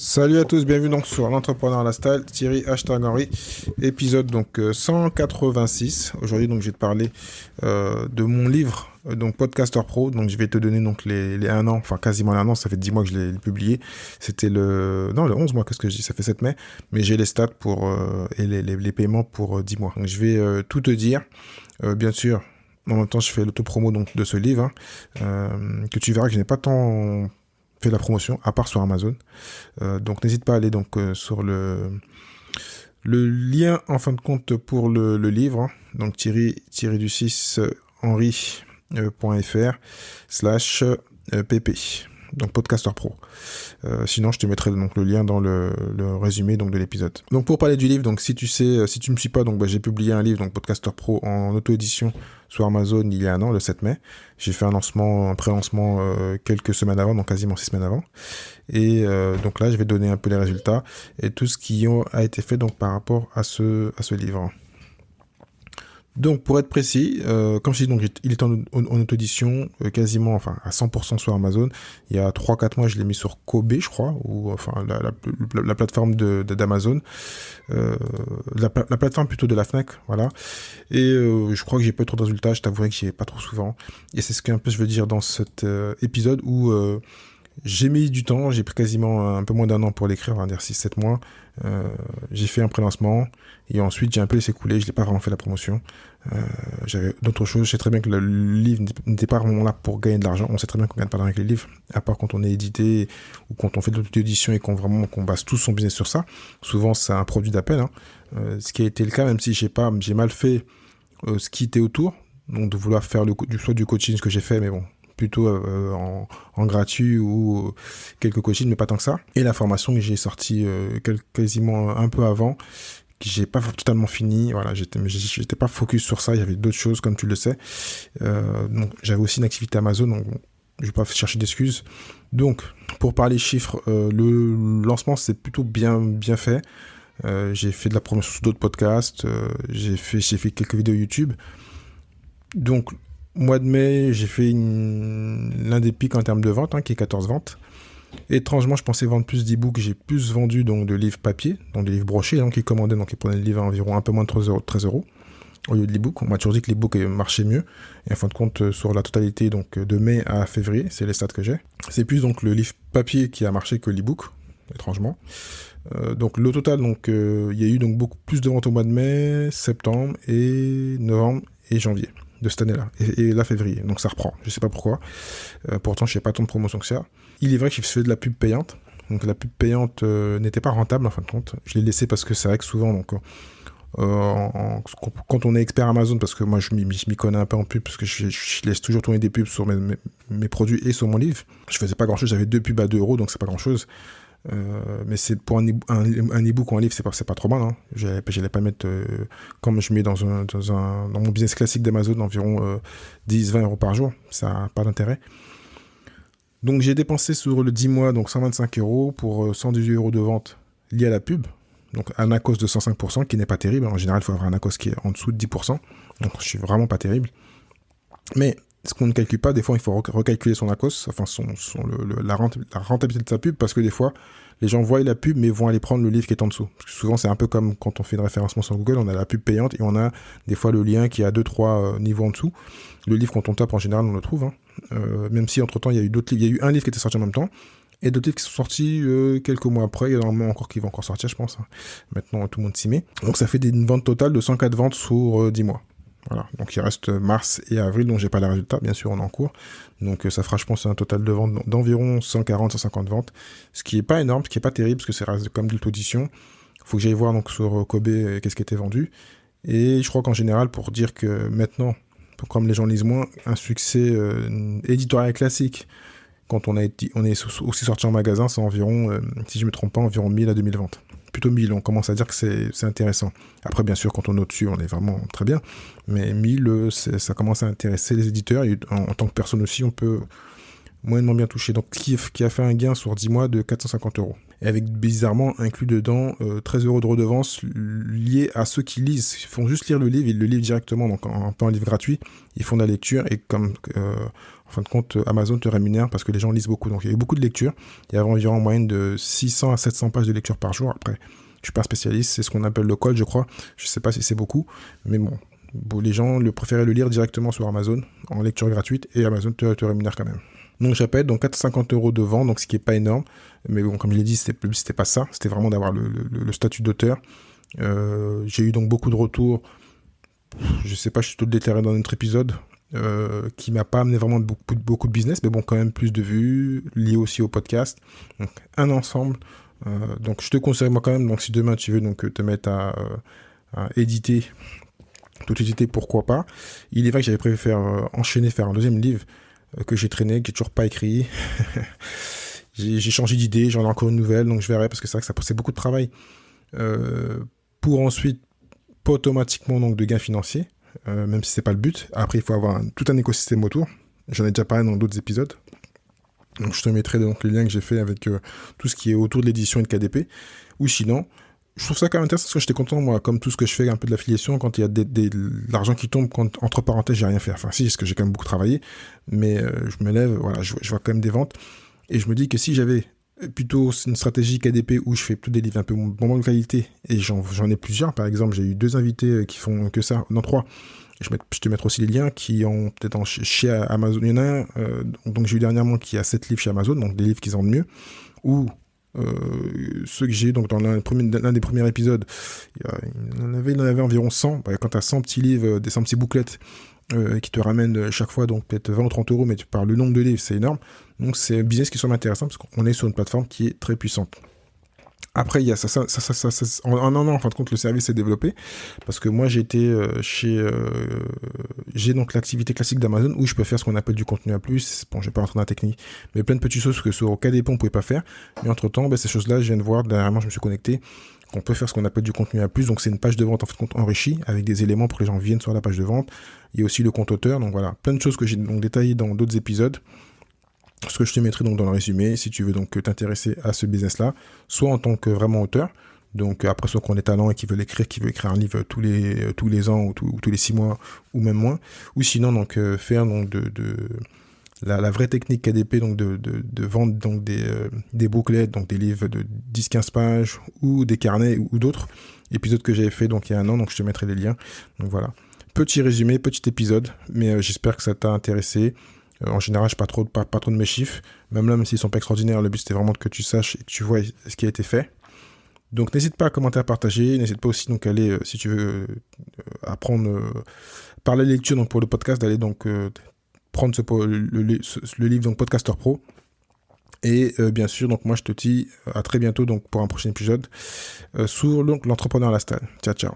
Salut à tous, bienvenue donc sur l'entrepreneur à la style, Thierry #Henry, épisode donc 186. Aujourd'hui donc je vais te parler de mon livre donc Podcaster Pro. Donc je vais te donner donc les 1 an, enfin quasiment 1 an, ça fait 10 mois que je l'ai publié. C'était le 11 mois, qu'est-ce que je dis, ça fait 7 mai, mais j'ai les stats pour et les paiements pour 10 mois. Donc je vais tout te dire, bien sûr. En même temps, je fais l'autopromo donc de ce livre, que tu verras que je n'ai pas tant fait la promotion, à part sur Amazon. Donc n'hésite pas à aller donc sur le lien en fin de compte pour le livre, donc Thierry-du-6 henry.fr/pp. Donc Podcaster Pro. Sinon, je te mettrai donc le lien dans le résumé donc de l'épisode. Donc pour parler du livre, donc si tu me suis pas, donc j'ai publié un livre, donc Podcaster Pro en auto-édition sur Amazon il y a 1 an, le 7 mai. J'ai fait un pré-lancement quelques semaines avant, donc quasiment 6 semaines avant. Et donc là, je vais donner un peu les résultats et tout ce qui a été fait donc par rapport à ce livre. Donc pour être précis, comme je dis, donc il est en auto-édition quasiment, enfin à 100% sur Amazon. Il y a 3-4 mois, je l'ai mis sur Kobo, je crois, ou enfin la plateforme d'Amazon, la plateforme plutôt de la Fnac, voilà. Et je crois que j'ai pas eu trop de résultats. Je t'avouerai que j'y ai pas trop souvent. Et c'est ce qu'un peu je veux dire dans cet épisode où j'ai mis du temps, j'ai pris quasiment un peu moins d'1 an pour l'écrire, on va dire 6-7 mois. J'ai fait un pré-lancement et ensuite j'ai un peu laissé couler, je n'ai pas vraiment fait la promotion. J'avais d'autres choses, je sais très bien que le livre n'était pas vraiment là pour gagner de l'argent. On sait très bien qu'on gagne pas d'argent avec les livres, à part quand on est édité ou quand on fait de l'auto-édition et qu'on base tout son business sur ça. Souvent c'est un produit d'appel, ce qui a été le cas, même si j'ai mal fait ce qui était autour, donc de vouloir faire soit du coaching, ce que j'ai fait, mais bon, plutôt en gratuit ou quelques coachings, mais pas tant que ça. Et la formation que j'ai sortie quasiment un peu avant, que j'ai pas totalement fini. Voilà, j'étais pas focus sur ça. Il y avait d'autres choses, comme tu le sais. Donc j'avais aussi une activité Amazon, donc je vais pas chercher d'excuses. Donc pour parler chiffres, le lancement c'est plutôt bien fait. J'ai fait de la promotion sur d'autres podcasts. J'ai fait quelques vidéos YouTube. Donc mois de mai, j'ai fait l'un des pics en termes de vente, qui est 14 ventes. Étrangement, je pensais vendre plus d'e-books, j'ai plus vendu donc de livres papier, donc des livres brochés, donc ils commandaient, donc ils prenaient le livre à environ un peu moins de 13 euros au lieu de l'e-book. On m'a toujours dit que l'e-book marchait mieux. Et en fin de compte, sur la totalité, donc de mai à février, c'est les stats que j'ai. C'est plus donc le livre papier qui a marché que l'e-book, étrangement. Donc le total, donc il y a eu donc beaucoup plus de ventes au mois de mai, septembre et novembre et janvier de cette année-là, et là février, donc ça reprend, je sais pas pourquoi, pourtant je sais pas tant de promotion que ça. Il est vrai que je faisais de la pub payante, donc la pub payante n'était pas rentable en fin de compte, je l'ai laissé parce que c'est vrai que souvent, donc quand on est expert Amazon, parce que moi je m'y connais un peu en pub, parce que je laisse toujours tourner des pubs sur mes produits et sur mon livre, je faisais pas grand chose, j'avais 2 pubs à 2 euros, donc c'est pas grand chose. Mais c'est pour un e-book ou un livre, c'est pas trop mal. J'allais pas mettre comme je mets dans mon business classique d'Amazon environ 10-20 euros par jour, ça n'a pas d'intérêt. Donc j'ai dépensé sur le 10 mois donc 125 euros pour 118 euros de vente liés à la pub, donc un ACOS de 105% qui n'est pas terrible. En général il faut avoir un ACOS qui est en dessous de 10%, donc je suis vraiment pas terrible. Mais ce qu'on ne calcule pas, des fois il faut recalculer son ACOS, enfin la rentabilité de sa pub, parce que des fois les gens voient la pub mais vont aller prendre le livre qui est en dessous. Parce que souvent c'est un peu comme quand on fait une référencement sur Google, on a la pub payante et on a des fois le lien qui est à 2-3 niveaux en dessous. Le livre quand on tape en général on le trouve, même si entre temps il y a eu d'autres livres, il y a eu un livre qui était sorti en même temps et d'autres livres qui sont sortis quelques mois après, il y a normalement encore qui vont encore sortir je pense. Maintenant tout le monde s'y met. Donc ça fait une vente totale de 104 ventes sur 10 mois. Voilà, donc il reste mars et avril, donc j'ai pas les résultats, bien sûr, on est en cours. Donc ça fera, je pense, un total de ventes d'environ 140-150 ventes, ce qui est pas énorme, ce qui est pas terrible, parce que c'est reste comme de l'auto-édition. Faut que j'aille voir donc sur Kobo qu'est-ce qui était vendu. Et je crois qu'en général, pour dire que maintenant, comme les gens lisent moins, un succès éditorial classique, quand on est aussi sorti en magasin, c'est environ, si je me trompe pas, environ 1000 à 2000 ventes. Plutôt 1000, on commence à dire que c'est intéressant. Après, bien sûr, quand on est au-dessus, on est vraiment très bien. Mais 1000, ça commence à intéresser les éditeurs. Et en tant que personne aussi, on peut moyennement bien toucher. Donc, qui a fait un gain sur 10 mois de 450 euros. Et avec, bizarrement, inclus dedans 13 euros de redevance liés à ceux qui lisent. Ils font juste lire le livre, ils le lisent directement, donc un peu un livre gratuit. Ils font de la lecture et comme En fin de compte, Amazon te rémunère parce que les gens lisent beaucoup. Donc il y a eu beaucoup de lectures. Il y avait environ en moyenne de 600 à 700 pages de lecture par jour. Après, je suis pas un spécialiste, c'est ce qu'on appelle le call, je crois. Je sais pas si c'est beaucoup, mais bon, les gens préféraient le lire directement sur Amazon en lecture gratuite et Amazon te rémunère quand même. Donc j'appelle donc 450 € de vente, donc ce qui est pas énorme, mais bon, comme je l'ai dit, c'était pas ça, c'était vraiment d'avoir le statut d'auteur. J'ai eu donc beaucoup de retours. Je sais pas, je suis tout détaillé dans notre épisode, qui m'a pas amené vraiment beaucoup de business, mais bon, quand même plus de vues, liées aussi au podcast. Donc un ensemble. Donc je te conseille moi quand même, donc si demain tu veux donc te mettre à éditer, tout éditer, pourquoi pas. Il est vrai que j'avais prévu faire un deuxième livre que j'ai traîné, qui est toujours pas écrit. j'ai changé d'idée, j'en ai encore une nouvelle, donc je verrai, parce que c'est vrai que c'est beaucoup de travail. Pour ensuite, pas automatiquement donc de gains financiers, même si c'est pas le but. Après, il faut avoir tout un écosystème autour. J'en ai déjà parlé dans d'autres épisodes. Donc je te mettrai donc les liens que j'ai fait avec tout ce qui est autour de l'édition et de KDP. Ou sinon, je trouve ça quand même intéressant parce que j'étais content, moi, comme tout ce que je fais, un peu de l'affiliation, quand il y a de l'argent qui tombe, quand, entre parenthèses, j'ai rien fait. Enfin, si, parce que j'ai quand même beaucoup travaillé, mais je me lève, voilà, je vois quand même des ventes. Et je me dis que si j'avais plutôt une stratégie KDP où je fais plutôt des livres un peu bonne qualité, et j'en ai plusieurs, par exemple, j'ai eu 2 invités qui font que ça, non 3. Je te mettrai aussi les liens qui ont peut-être chez Amazon. Il y en a un, donc j'ai eu dernièrement qui a 7 livres chez Amazon, donc des livres qui vendent mieux, ou ceux que j'ai eu donc dans l'un des premiers épisodes, il en avait environ 100. Quand tu as 100 petits livres, des 100 petits bouclettes qui te ramènent chaque fois donc peut-être 20 ou 30 €, mais tu parles le nombre de livres, c'est énorme. Donc c'est un business qui semble intéressant parce qu'on est sur une plateforme qui est très puissante. Après, il y a ça, en un an, en fin de compte, le service s'est développé, parce que moi, j'étais j'ai donc l'activité classique d'Amazon, où je peux faire ce qu'on appelle du contenu à plus. Bon, je vais pas rentrer dans la technique, mais plein de petites choses que sur KDP, on pouvait pas faire. Mais entre-temps, ces choses-là, je viens de voir, dernièrement, je me suis connecté, qu'on peut faire ce qu'on appelle du contenu à plus. Donc, c'est une page de vente, en fin de compte, enrichie, avec des éléments pour que les gens viennent sur la page de vente. Il y a aussi le compte auteur. Donc, voilà, plein de choses que j'ai donc détaillées dans d'autres épisodes. Ce que je te mettrai donc dans le résumé, si tu veux donc t'intéresser à ce business-là, soit en tant que vraiment auteur, donc après soit qu'on est talent et qui veut écrire un livre tous les ans ou tous les 6 mois ou même moins, ou sinon donc faire donc la vraie technique KDP, donc de vendre donc des bouclettes, donc des livres de 10-15 pages ou des carnets ou d'autres épisodes que j'avais fait donc il y a un an, donc je te mettrai les liens. Donc voilà, petit résumé, petit épisode, mais j'espère que ça t'a intéressé. En général, je ne parle pas trop de mes chiffres. Même là, même s'ils sont pas extraordinaires, le but c'était vraiment que tu saches et que tu vois ce qui a été fait. Donc n'hésite pas à commenter, à partager. N'hésite pas aussi donc à aller, si tu veux apprendre par la lecture donc pour le podcast, d'aller donc prendre le livre donc Podcaster Pro. Et bien sûr, donc moi je te dis à très bientôt donc pour un prochain épisode sur donc l'entrepreneur à la stalle. Ciao ciao.